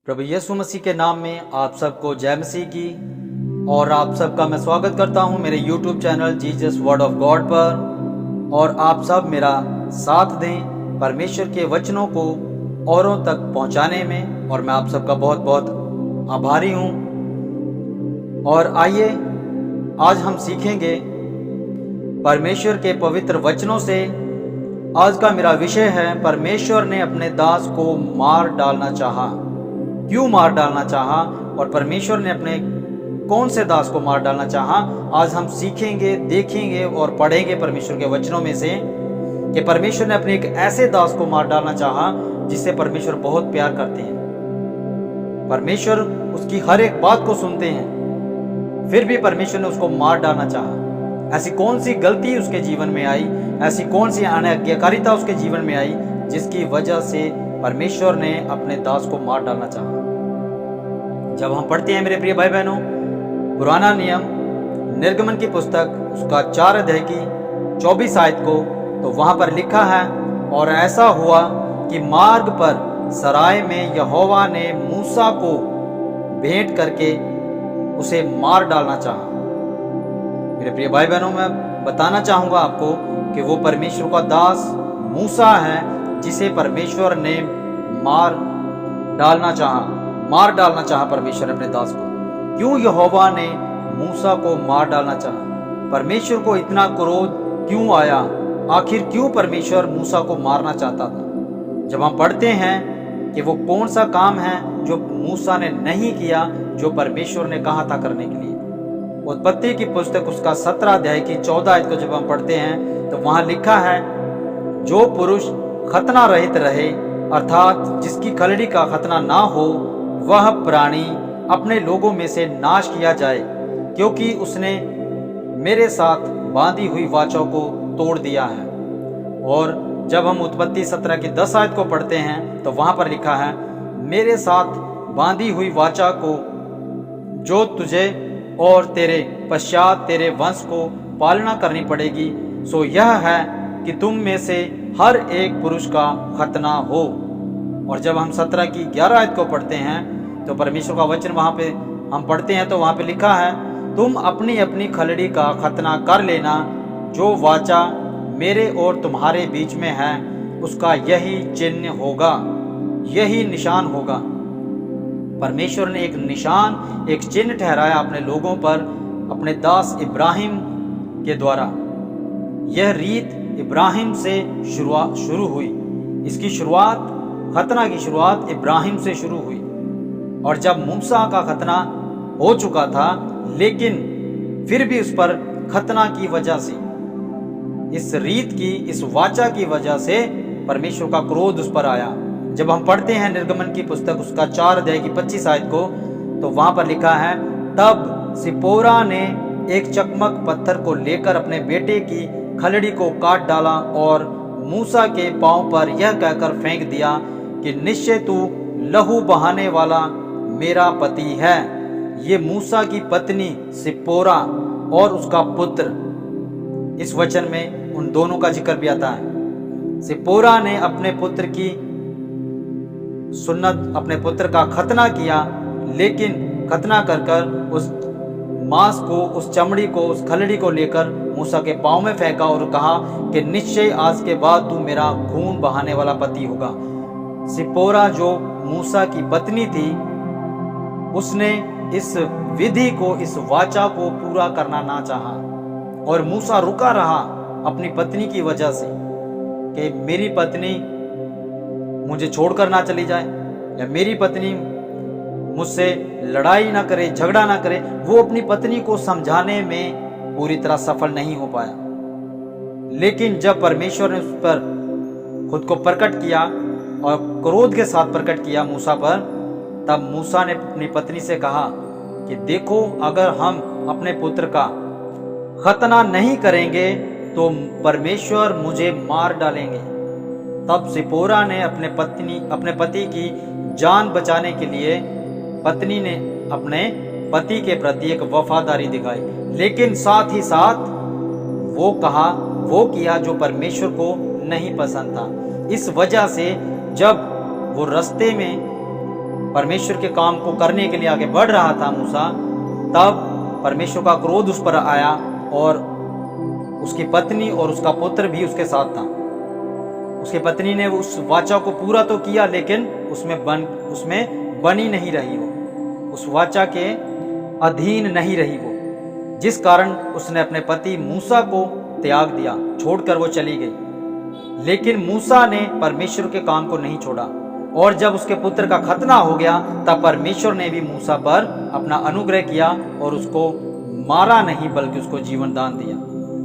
प्रभु यीशु मसीह के नाम में आप सबको जय मसीह की और आप सबका मैं स्वागत करता हूं मेरे YouTube channel Jesus word of God पर। और आप सब मेरा साथ दें परमेश्वर के वचनों को औरों तक पहुंचाने में, और मैं आप सबका बहुत बहुत आभारी हूं। और आइए आज हम सीखेंगे परमेश्वर के पवित्र वचनों से। आज का मेरा विषय है, परमेश्वर ने अपने दास को मार डालना चाहा। क्यों मार डालना चाहा और परमेश्वर ने अपने कौन से दास को मार डालना चाहा, आज हम सीखेंगे, देखेंगे और पढ़ेंगे परमेश्वर के वचनों में से कि परमेश्वर ने अपने एक ऐसे दास को मार डालना चाहा जिससे परमेश्वर बहुत प्यार करते हैं। परमेश्वर उसकी हर एक बात को सुनते हैं, फिर भी परमेश्वर ने उसको मार डालना चाहा। ऐसी कौन सी गलती उसके जीवन में आई, ऐसी कौन सी अनाज्ञाकारिता उसके जीवन में आई जिसकी वजह से परमेश्वर ने अपने दास को मार डालना चाहा। जब हम पढ़ते हैं मेरे प्रिय भाई बहनों, पुराना नियम निर्गमन की पुस्तक उसका 4 अध्याय की 24 आयत को, तो वहां पर लिखा है, और ऐसा हुआ कि मार्ग पर सराय में यहोवा ने मूसा को भेंट करके उसे मार डालना चाहा। मेरे प्रिय भाई बहनों, मैं बताना चाहूंगा आपको कि वो परमेश्वर का दास मूसा है जिसे परमेश्वर ने मार डालना चाहा परमेश्वर ने अपने दास को। क्यों यहोवा ने मूसा को मार डालना चाहा? परमेश्वर को इतना क्रोध क्यों आया? आखिर क्यों परमेश्वर मूसा को मारना चाहता था? जब हम पढ़ते हैं कि वो कौन सा काम है जो मूसा ने नहीं किया, जो परमेश्वर ने कहा था करने के लिए। उत्पत्ति की पुस्तक उसका 17 अध्याय की 14 आयत को जब हम पढ़ते हैं तो वहां लिखा है, जो पुरुष खतना रहित रहे, अर्थात जिसकी खलड़ी का खतना ना हो, वह प्राणी अपने लोगों में से नाश किया जाए, क्योंकि उसने मेरे साथ बांधी हुई वाचा को तोड़ दिया है। और जब हम उत्पत्ति 17 की 10 आयत को पढ़ते हैं तो वहां पर लिखा है, मेरे साथ बांधी हुई वाचा को जो तुझे और तेरे पश्चात तेरे वंश को पालना करनी पड़ेगी, सो यह है कि तुम में से हर एक पुरुष का खतना हो। और जब हम 17 की 11 आयत को पढ़ते हैं तो परमेश्वर का वचन वहां पे हम पढ़ते हैं तो वहां पे लिखा है, तुम अपनी अपनी खलड़ी का खतना कर लेना, जो वाचा मेरे और तुम्हारे बीच में है उसका यही चिन्ह होगा, यही निशान होगा। परमेश्वर ने एक निशान, एक चिन्ह ठहराया अपने लोगों पर, अपने दास इब्राहिम के द्वारा। यह रीत इब्राहिम से शुरू हुई। इसकी शुरुआत, खतना की शुरुआत इब्राहिम से शुरू हुई। और जब मूसा का खतना हो चुका था, लेकिन फिर भी उस पर खतना की वजह से, इस रीत की, इस वाचा की वजह से परमेश्वर का क्रोध उस पर आया। जब हम पढ़ते हैं निर्गमन की पुस्तक उसका 4 अध्याय की 25 आयत को, तो वहां पर लिखा है, तब सिपोरा ने एक चकमक पत्थर को लेकर अपने बेटे की खलड़ी को काट डाला और मूसा के पांव पर यह कहकर फेंक दिया कि निश्चय तू लहू बहाने वाला मेरा पति है। ये मूसा की पत्नी सिपोरा और उसका पुत्र, इस वचन में उन दोनों का जिक्र भी आता है। सिपोरा ने अपने पुत्र की सुन्नत, अपने पुत्र का खतना किया, लेकिन खतना कर उस मांस को, उस चमड़ी को, उस खलड़ी को लेकर मूसा के पांव में फेंका और कहा कि निश्चय आज के बाद तू मेरा खून बहाने वाला पति होगा। सिपोरा जो मूसा की पत्नी थी, उसने इस विधि को, इस वाचा को पूरा करना ना चाहा, और मूसा रुका रहा अपनी पत्नी की वजह से कि मेरी पत्नी मुझे छोड़कर ना चली जाए, या मेरी पत्नी मुझसे लड़ाई ना करे, झगड़ा ना करे। वो अपनी पत्नी को समझाने में पूरी तरह सफल नहीं हो पाया। लेकिन जब परमेश्वर ने उस पर खुद को प्रकट किया और क्रोध के साथ प्रकट किया मूसा पर, तब मूसा ने अपनी पत्नी से कहा कि देखो, अगर हम अपने पुत्र का खतना नहीं करेंगे तो परमेश्वर मुझे मार डालेंगे। तब सिपोरा ने अपने पति की जान बचाने के लिए, पत्नी ने अपने पति के प्रति एक वफादारी दिखाई, लेकिन साथ ही साथ वो किया जो परमेश्वर को नहीं पसंद था। इस वजह से जब वो रास्ते में परमेश्वर के काम को करने के लिए आगे बढ़ रहा था मूसा, तब परमेश्वर का क्रोध उस पर आया और उसकी पत्नी और उसका पुत्र भी उसके साथ था। उसकी पत्नी ने उस वाचा को पूरा तो किया, लेकिन उसमें बनी नहीं रही, वो उस वाचा के अधीन नहीं रही वो, जिस कारण उसने अपने पति मूसा को त्याग दिया, छोड़कर वो चली गई। लेकिन मूसा ने परमेश्वर के काम को नहीं छोड़ा, और जब उसके पुत्र का खतना हो गया तब परमेश्वर ने भी मूसा पर अपना अनुग्रह किया और उसको मारा नहीं बल्कि उसको जीवन दान दिया।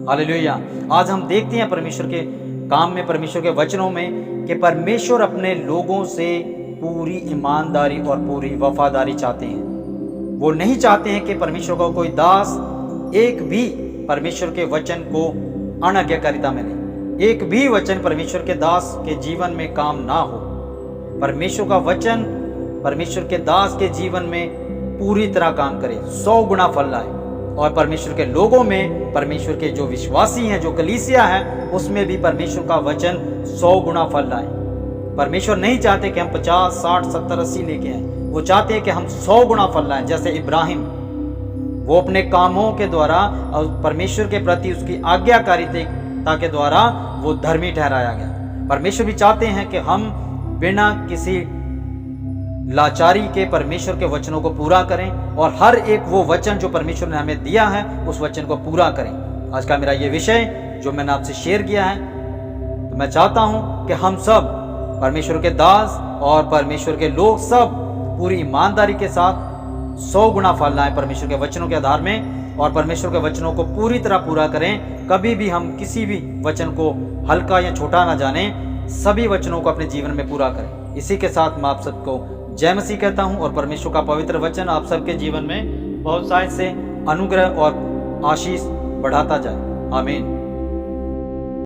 हालेलुया। आज हम देखते हैं परमेश्वर के काम में, परमेश्वर के वचनों में, कि परमेश्वर अपने लोगों से पूरी ईमानदारी और पूरी वफादारी चाहते हैं। वो नहीं चाहते हैं कि परमेश्वर का कोई दास एक भी परमेश्वर के वचन को अनाज्ञाकारिता में ले, एक भी वचन परमेश्वर के दास के जीवन में काम ना हो। परमेश्वर का वचन परमेश्वर के दास के जीवन में पूरी तरह काम करे, 100 गुना फल लाए, और परमेश्वर के लोगों में, परमेश्वर के जो विश्वासी हैं, जो कलीसिया है, उसमें भी परमेश्वर का वचन 100 गुना फल लाए। परमेश्वर नहीं चाहते कि हम 50, 60, 70, 80 लेके आए, वो चाहते हैं कि हम 100 गुना फल लाएं। जैसे इब्राहिम, वो अपने कामों के द्वारा और परमेश्वर के प्रति उसकी आज्ञाकारिता के द्वारा वो धर्मी ठहराया गया। परमेश्वर भी चाहते हैं कि हम बिना किसी लाचारी के परमेश्वर के वचनों को पूरा करें, और हर एक वो वचन जो परमेश्वर ने हमें दिया है उस वचन को पूरा करें। आज का मेरा ये विषय जो मैंने आपसे शेयर किया है, तो मैं चाहता हूं कि हम सब परमेश्वर के दास और परमेश्वर के लोग सब पूरी ईमानदारी के साथ 100 गुना फल लाएं परमेश्वर के वचनों के आधार में, और परमेश्वर के वचनों को पूरी तरह पूरा करें। कभी भी हम किसी भी वचन को हल्का या छोटा ना जाने, सभी वचनों को अपने जीवन में पूरा करें। इसी के साथ मैं आप सबको जय मसीह कहता हूं, और परमेश्वर का पवित्र वचन आप सबके जीवन में बहुत सारे से अनुग्रह और आशीष बढ़ाता जाए। आमीन।